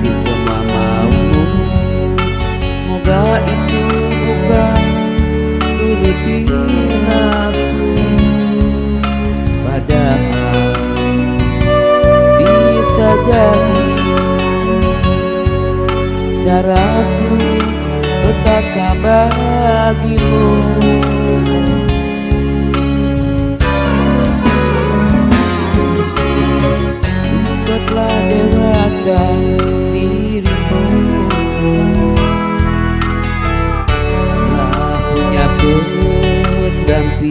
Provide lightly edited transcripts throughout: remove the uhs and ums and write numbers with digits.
turuti semua maumu. Semoga itu bukan turuti nafsu, padahal bisa jadi caraku petaka bagimu. Engkau telah dewasa dirimu, telah punya pendamping,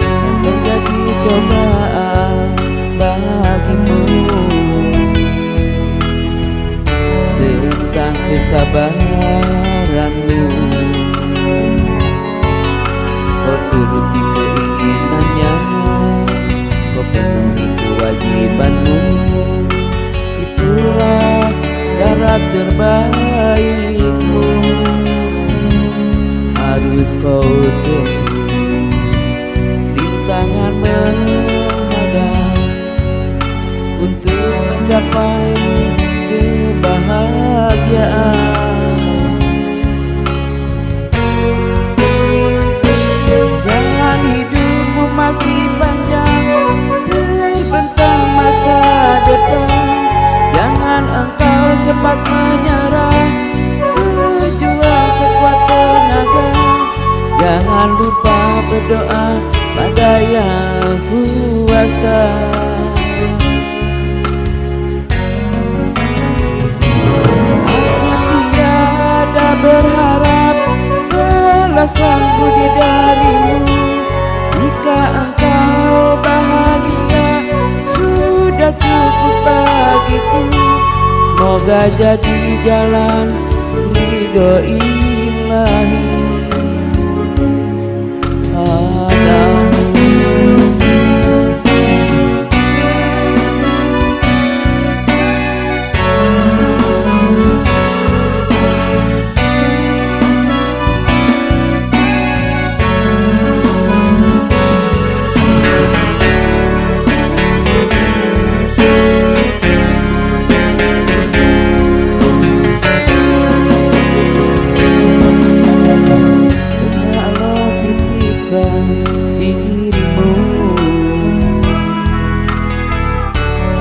dan menjadi cobaan bagimu tentang kesabaranmu. Kau turuti keinginannya, kau penuhi kewajibanmu. Itulah cara terbaikmu, harus kau tempuh. Rintangan menghadap untuk mencapai kebahagiaan. Jalan hidupmu masih panjang, terbentang masa depan. Jangan engkau cepat menyerah, berjuang sekuat tenaga. Jangan lupa berdoa pada Yang Kuasa. Berharap balasan budi darimu. Jika engkau bahagia, sudah cukup bagiku. Semoga jadi jalan ridho ilahi padamu. Dirimu,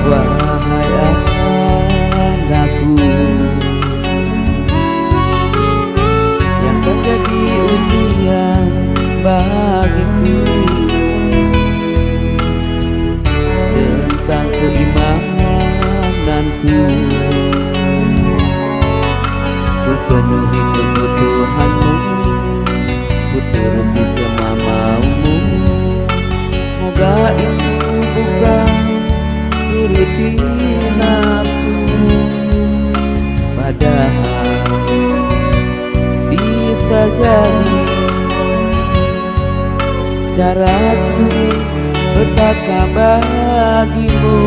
wahai anakku, yang menjadi ujian bagiku tentang keimananku. Ku penuhi kebutuhanmu, ku turuti semua maumu. Semoga itu bukan turuti nafsu, padahal bisa jadi caraku petaka bagimu.